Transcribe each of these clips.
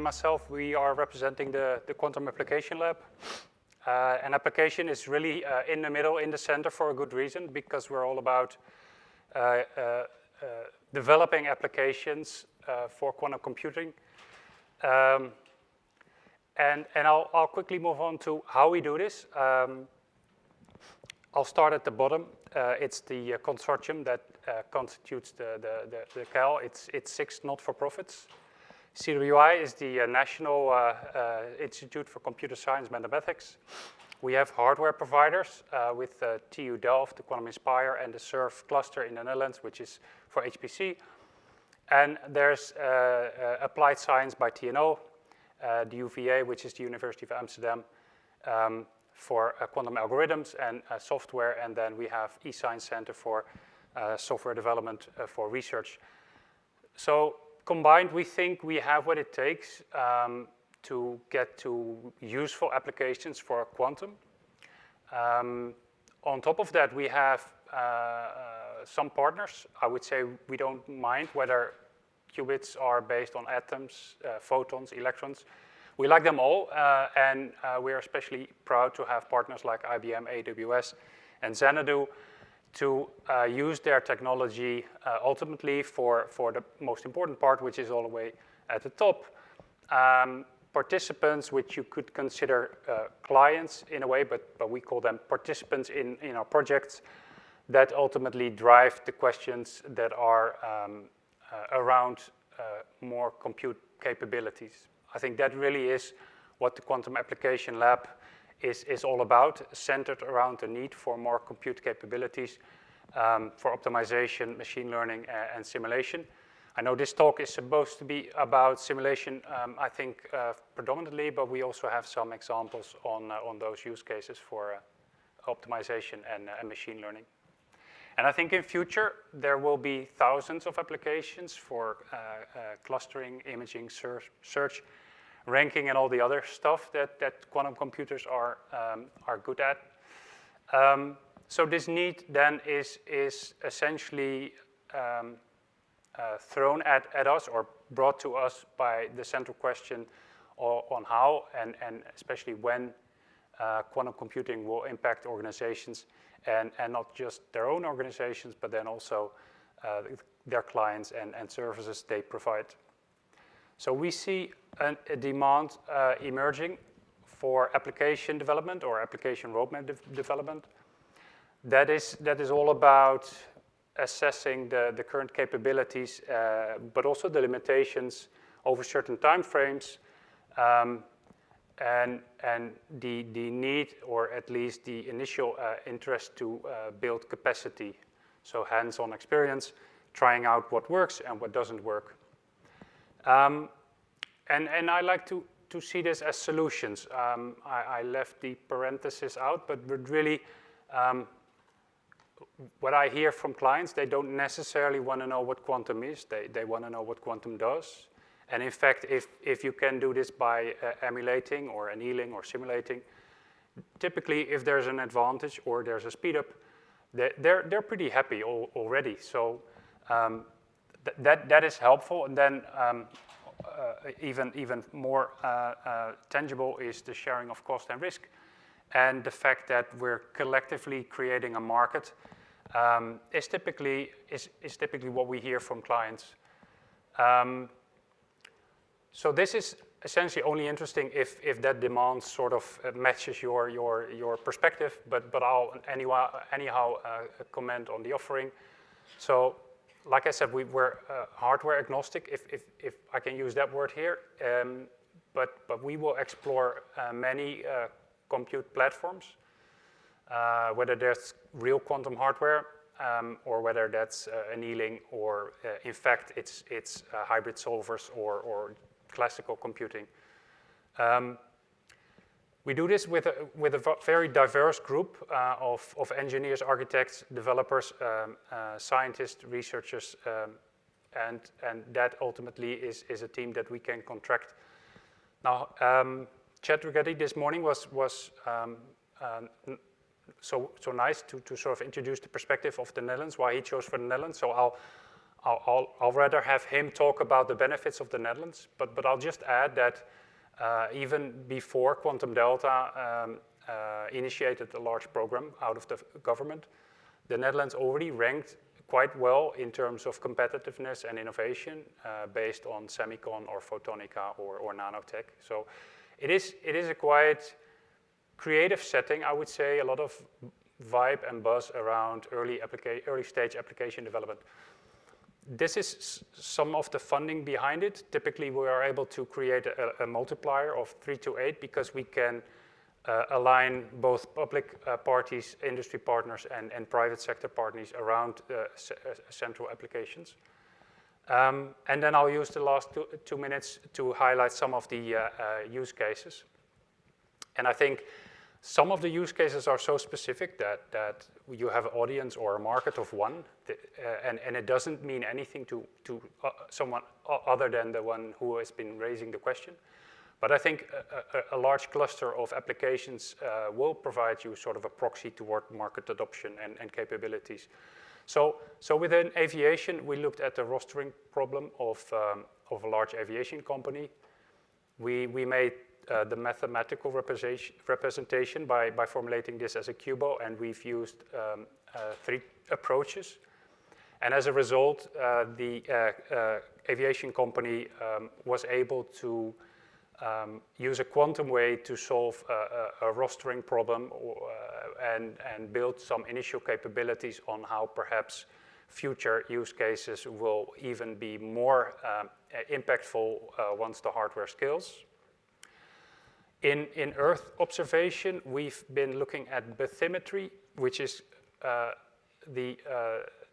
myself, we are representing the Quantum Application Lab. An application is really in the middle, in the center for a good reason, because we're all about developing applications for quantum computing. And I'll quickly move on to how we do this. I'll start at the bottom. It's the consortium that constitutes the CAL. It's 6 not-for-profits. CWI is the National Institute for Computer Science and Mathematics. We have hardware providers with TU Delft, the Quantum Inspire, and the SURF cluster in the Netherlands, which is for HPC. And there's applied science by TNO, the UVA, which is the University of Amsterdam, for quantum algorithms and software. And then we have eScience Center for software development for research. So combined, we think we have what it takes to get to useful applications for quantum. On top of that, we have some partners. I would say we don't mind whether qubits are based on atoms, photons, electrons. We like them all, and we are especially proud to have partners like IBM, AWS, and Xanadu to use their technology ultimately for the most important part, which is all the way at the top. Participants, which you could consider clients in a way, but we call them participants in our projects, that ultimately drive the questions that are around more compute capabilities. I think that really is what the Quantum Application Lab is all about, centered around the need for more compute capabilities for optimization, machine learning, and simulation. I know this talk is supposed to be about simulation, I think, predominantly, but we also have some examples on those use cases for optimization and machine learning. And I think in future, there will be thousands of applications for clustering, imaging, search, ranking, and all the other stuff that quantum computers are good at. So this need then is essentially thrown at us or brought to us by the central question on how and especially when quantum computing will impact organizations and not just their own organizations, but then also their clients and services they provide. So we see a demand emerging for application development or application roadmap development. That is all about assessing the current capabilities, but also the limitations over certain time frames, and the need, or at least the initial interest to build capacity. So hands-on experience, trying out what works and what doesn't work. And I like to see this as solutions. I left the parenthesis out, but really, what I hear from clients, they don't necessarily want to know what quantum is. They want to know what quantum does. And in fact, if you can do this by emulating or annealing or simulating, typically if there's an advantage or there's a speed up, they're pretty happy already. So that is helpful. And then even more tangible is the sharing of cost and risk, and the fact that we're collectively creating a market is typically what we hear from clients. So this is essentially only interesting if that demand sort of matches your perspective, but I'll anyhow comment on the offering. So like I said, we're hardware agnostic, if I can use that word here, but we will explore many compute platforms, whether that's real quantum hardware or whether that's annealing, or in fact it's hybrid solvers or classical computing. We do this with a very diverse group of engineers, architects, developers, scientists, researchers, and that ultimately is a team that we can contract. Now, Chad Rigetti this morning was so nice to sort of introduce the perspective of the Netherlands, why he chose for the Netherlands. So I'll rather have him talk about the benefits of the Netherlands, but I'll just add that even before Quantum Delta initiated a large program out of the government, the Netherlands already ranked quite well in terms of competitiveness and innovation based on semicon or photonica or nanotech. So it is a quite creative setting, I would say, a lot of vibe and buzz around early stage application development. This is some of the funding behind it. Typically, we are able to create a multiplier of 3 to 8 because we can align both public parties, industry partners, and private sector partners around central applications. And then I'll use the last two minutes to highlight some of the use cases. And I think some of the use cases are so specific that you have an audience or a market of one, and it doesn't mean anything to someone other than the one who has been raising the question. But I think a large cluster of applications will provide you sort of a proxy toward market adoption and capabilities. So within aviation, we looked at the rostering problem of a large aviation company. We made the mathematical representation by formulating this as a QUBO, and we've used 3 approaches. And as a result, the aviation company was able to use a quantum way to solve a rostering problem and build some initial capabilities on how perhaps future use cases will even be more impactful once the hardware scales. In Earth observation, we've been looking at bathymetry, which is the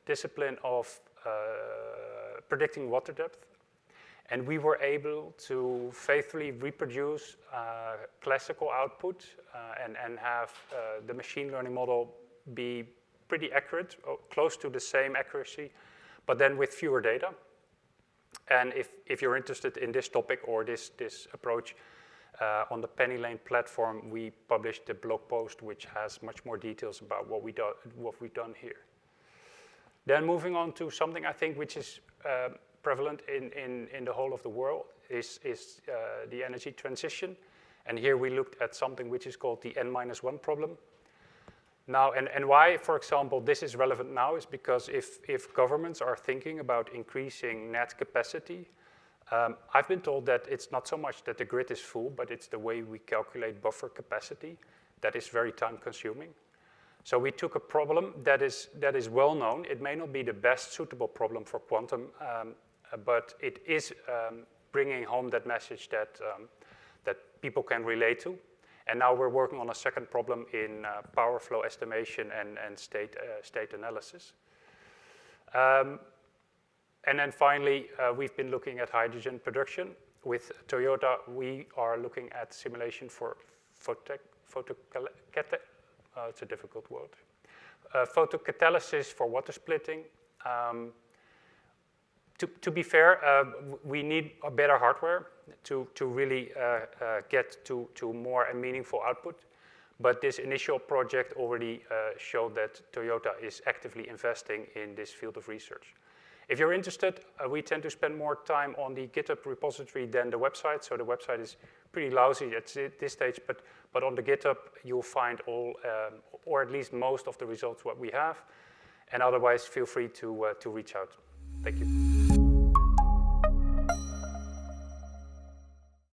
discipline of predicting water depth. And we were able to faithfully reproduce classical output and have the machine learning model be pretty accurate, close to the same accuracy, but then with fewer data. And if you're interested in this topic or this approach, on the Penny Lane platform, we published a blog post which has much more details about what we've done here. Then moving on to something I think which is prevalent in the whole of the world is the energy transition. And here we looked at something which is called the N-1 problem. Now, and why, for example, this is relevant now is because if governments are thinking about increasing net capacity, I've been told that it's not so much that the grid is full, but it's the way we calculate buffer capacity that is very time consuming. So we took a problem that is well known. It may not be the best suitable problem for quantum, but it is bringing home that message that people can relate to. And now we're working on a second problem in power flow estimation and state analysis. And then finally, we've been looking at hydrogen production. With Toyota, we are looking at simulation for it's a difficult word. Photocatalysis for water splitting. To be fair, we need a better hardware to really get to more and meaningful output. But this initial project already showed that Toyota is actively investing in this field of research. If you're interested, we tend to spend more time on the GitHub repository than the website. So the website is pretty lousy at this stage, but on the GitHub, you'll find all, or at least most of the results what we have. And otherwise, feel free to reach out. Thank you.